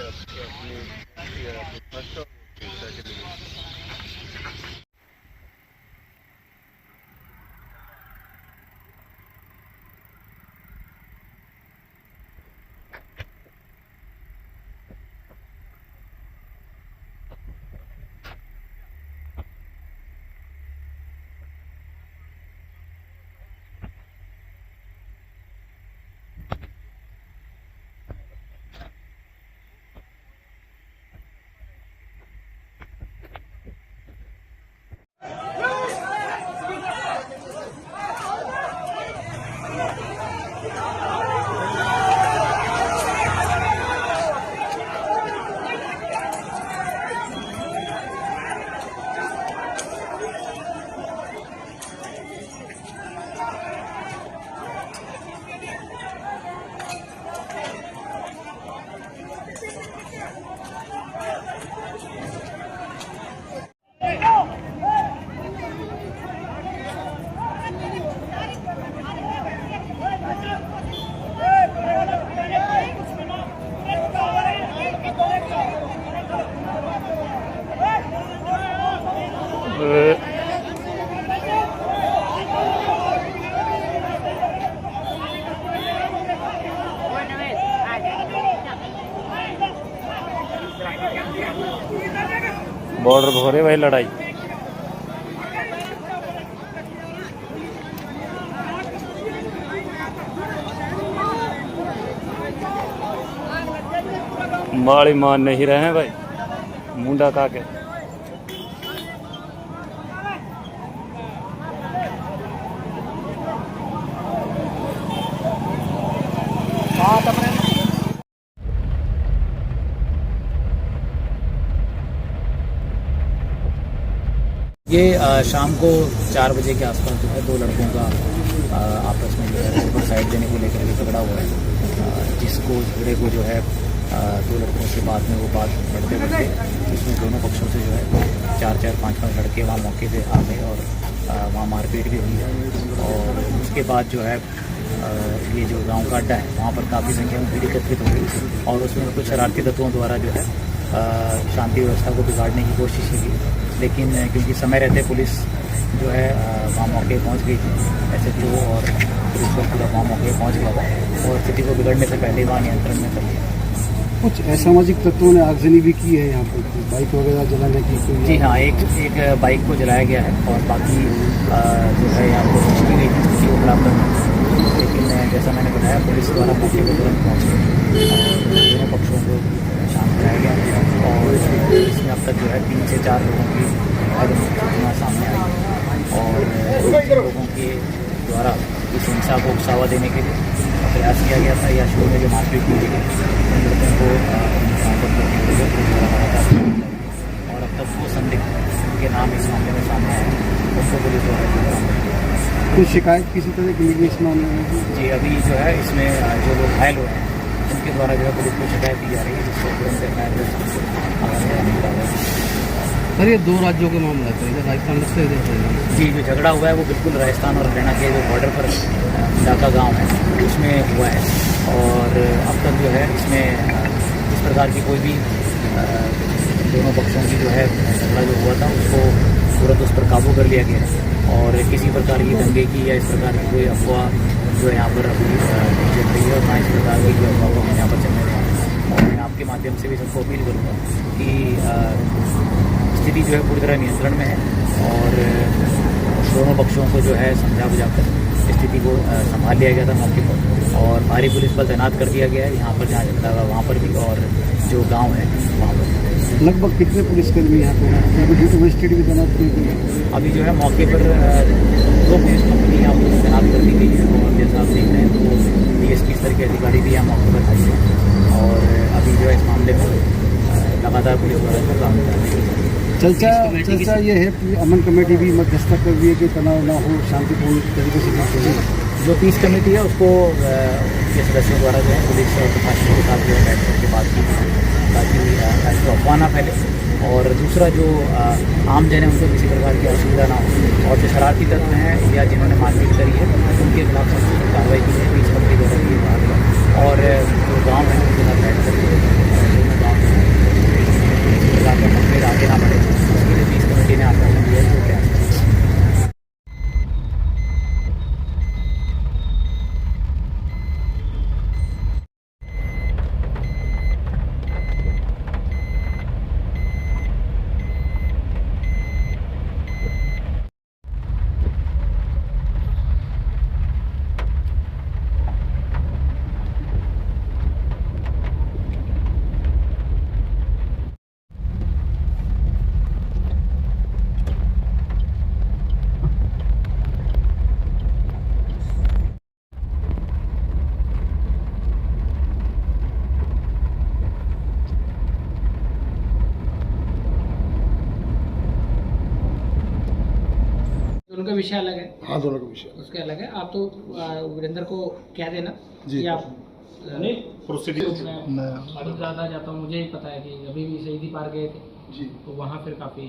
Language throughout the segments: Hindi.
अपनी फर्स्ट और सेकंड इनिंग्स। बॉर्डर पर हो रही भाई लड़ाई। माड़ी मान नहीं रहे हैं भाई, मुंडा का के। ये शाम को 4 बजे के आसपास जो है दो लड़कों का आपस में जो है रोड पर साइड देने को लेकर के झगड़ा हुआ है, जिसको झगड़े को जो है दो लड़कों के बाद में वो बात बढ़ते बढ़ते इसमें दोनों पक्षों से जो है 4-5 लड़के वहाँ मौके पे आ गए और वहाँ मारपीट भी हुई है। और उसके बाद जो है ये जो गांव का अड्डा है वहाँ पर काफ़ी संख्या में भीड़ एकत्रित हो गई और उसमें कुछ शरारती तत्वों द्वारा जो है शांति व्यवस्था को बिगाड़ने की कोशिश की, लेकिन क्योंकि समय रहते पुलिस जो है वहाँ मौके पहुँच गई थी, SHO और पुलिस का पूरा वहाँ मौके पहुँच गया था और स्थिति को बिगड़ने से पहले वहाँ नियंत्रण में कर लिया। कुछ असामाजिक तत्वों ने आगजनी भी की है यहाँ पर, बाइक वगैरह जलाने की? जी हाँ, एक बाइक को जलाया गया है और बाकी जो है यहाँ कोशिश की गई थी स्थिति को खराब करने, लेकिन जैसा मैंने बताया पुलिस द्वारा मौके पर तुरंत पहुँच गई और दोनों पक्षों को शांत कराया गया और इसमें अब तक जो है 3 से 4 लोगों की घटना सामने आई और लोगों के द्वारा इस हिंसा को उकसावा देने के लिए प्रयास किया गया था या शो में जो मारपीट की गई उन लड़कों को और अब तक वो संदिग्ध के नाम इस मामले में सामने आए उनको पुलिस द्वारा कुछ शिकायत किसी तरह की मिली इस मामले में? जी, अभी जो है इसमें जो लोग घायल हुए हैं उनके द्वारा जो है पुलिस को शिकायत दी जा रही है, जिससे तुरंत सर ये 2 राज्यों के मामला है, इधर राजस्थान से जी जो झगड़ा हुआ है वो बिल्कुल राजस्थान और हरियाणा के जो बॉर्डर पर इलाका गांव है उसमें हुआ है और अब तक जो है इसमें इस प्रकार की कोई भी दोनों पक्षों की जो है झगड़ा जो हुआ था उसको तुरंत उस पर काबू कर लिया गया है और किसी प्रकार की दंगे की या इस प्रकार की कोई अफवाह जो है यहाँ पर अभी चल रही है और ना इस प्रकार की कोई अफवाह को हम यहाँ पर चलने दें। और मैं आपके माध्यम से भी सबको अपील करूँगा कि स्थिति जो है पूरी तरह नियंत्रण में है और दोनों पक्षों को जो है समझा बुझाकर स्थिति को संभाल लिया गया था मौके पर और भारी पुलिस बल तैनात कर दिया गया है यहाँ पर जहाँ झगड़ा हुआ वहाँ पर भी और जो गांव है वहाँ पर। लगभग कितने पुलिसकर्मी यहाँ पर मजिस्ट्रेट भी तैनात की गई है? अभी जो है मौके पर 2 पुलिस कंपनी यहाँ पर तैनात कर दी गई है और जैसा आप देख रहे हैं तो DSP स्तर के अधिकारी भी यहाँ मौके पर आए हैं और अभी जो है इस मामले में लगातार पुलिस द्वारा काम कर रही है। चर्चा ये है कि अमन कमेटी भी मध्यस्थता कर रही है कि तनाव ना हो, शांतिपूर्ण तरीके से जो पीस कमेटी है उसको के सदस्यों द्वारा जो है पुलिस और प्रशासन के साथ जो है बैठ करके बात की ताकि ऐसी अफवाह ना फैले और दूसरा जो आम जन है उनको किसी प्रकार की असुविधा ना हो और जो शरारती तत्व हैं या जिन्होंने मारपीट करी है उनके खिलाफ सख्त कार्रवाई की जाए पीस कमेटी द्वारा की और जो गाँव है उनके साथ बैठ करके गाँव प्रकार का मतभेद आगे ना बढ़े, उसके लिए पीस कमेटी ने आश्वासन दिया है, वो क्या है। उनका विषय अलग है, हाँ दोनों का विषय उसके अलग है। आप तो वीरेंद्र को कह देना जी। कि आप प्रोसीडिंग मैं ज़्यादा जाता हूँ, मुझे ही पता है कि अभी भी शहीदी पार्क गए थे जी तो वहाँ फिर काफ़ी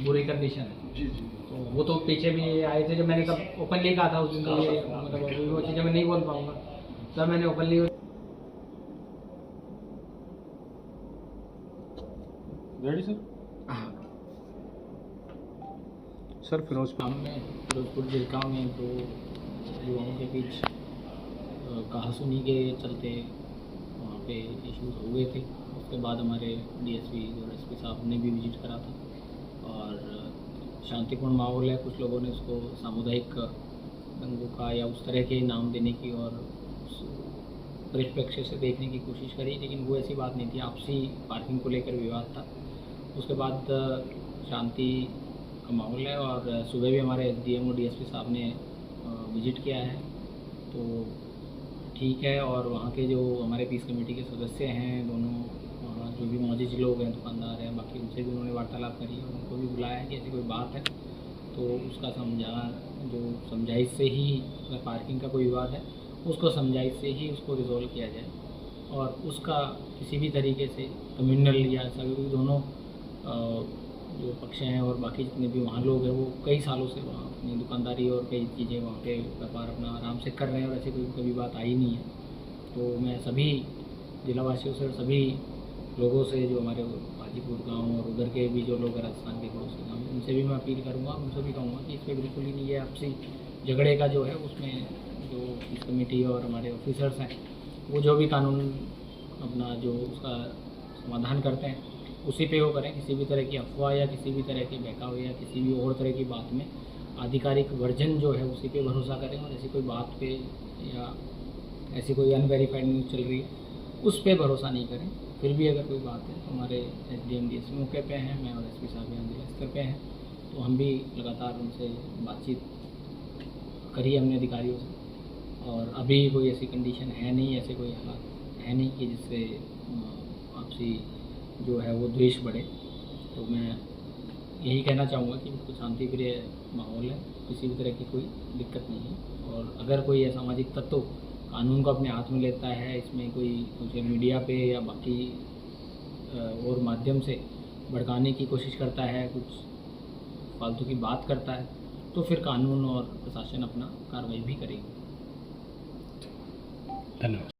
बुरी कंडीशन है। जी जी तो वो तो पीछे भी आए थे, जब मैंने तब ओपनली कहा था उस दिन, तो ये मतलब अभी वो चीज़ें मैं नहीं बोल पाऊँगा, तब मैंने ओपनली रेडी सर। हाँ सर फिरोजपुर गाँव में, फिरोजपुर जिस गाँव में दो युवाओं के बीच कहासुनी के चलते वहाँ पे इश्यूज हो गए थे। उसके बाद हमारे डीएसपी और एसपी साहब ने भी विजिट करा था और शांतिपूर्ण माहौल है। कुछ लोगों ने उसको सामुदायिक दंगों का या उस तरह के नाम देने की और उस परिप्रेक्ष्य से देखने की कोशिश करी, लेकिन वो ऐसी बात नहीं थी। आपसी पार्किंग को लेकर विवाद था। उसके बाद शांति का माहौल है और सुबह भी हमारे डीएम और डीएसपी साहब ने विजिट किया है, तो ठीक है। और वहाँ के जो हमारे पीस कमेटी के सदस्य हैं, दोनों जो भी मौजूद लोग हैं, दुकानदार हैं, बाकी उनसे भी उन्होंने वार्तालाप करी और उनको भी बुलाया है कि ऐसी कोई बात है तो उसका समझाइश से ही, अगर पार्किंग का कोई विवाद है उसको समझाइश से ही उसको रिजॉल्व किया जाए और उसका किसी भी तरीके से कम्युनल या ऐसा, क्योंकि दोनों जो पक्ष हैं और बाकी जितने भी वहाँ लोग हैं वो कई सालों से वहाँ अपनी दुकानदारी और कई चीज़ें वहाँ पे व्यापार अपना आराम से कर रहे हैं और ऐसी कोई कभी बात आई नहीं है। तो मैं सभी जिलावासियों से और सभी लोगों से, जो हमारे हाजीपुर गाँव और उधर के भी जो लोग हैं राजस्थान के पड़ोस के गाँव, उनसे भी मैं अपील करूँगा, उनसे भी कहूँगा कि इस पर बिल्कुल ही नहीं है आपसी झगड़े का जो है उसमें जो इस कमेटी और हमारे ऑफिसर्स हैं वो जो भी कानून अपना जो उसका समाधान करते हैं उसी पे वो करें। किसी भी तरह की अफवाह या किसी भी तरह के बहकाव या किसी भी और तरह की बात में आधिकारिक वर्जन जो है उसी पे भरोसा करें और ऐसी कोई बात पे या ऐसी कोई अनवेरीफाइड न्यूज़ चल रही है उस पर भरोसा नहीं करें। फिर भी अगर कोई बात है तो हमारे एसडीएम डीएसपी मौके पे हैं, मैं और एसपी साहब यहाँ जिला स्तर पे हैं, तो हम भी लगातार उनसे बातचीत करी हमने अधिकारियों से और अभी कोई ऐसी कंडीशन है नहीं, ऐसे कोई हालात है नहीं कि जिससे आपसी जो है वो द्वेष बढ़े। तो मैं यही कहना चाहूँगा कि बिल्कुल शांतिप्रिय माहौल है, किसी भी तरह की कोई दिक्कत नहीं है। और अगर कोई असामाजिक तत्व कानून को अपने हाथ में लेता है, इसमें कोई सोशल मीडिया पे या बाकी और माध्यम से भड़काने की कोशिश करता है, कुछ फालतू की बात करता है, तो फिर कानून और प्रशासन अपना कार्रवाई भी करेगी। धन्यवाद।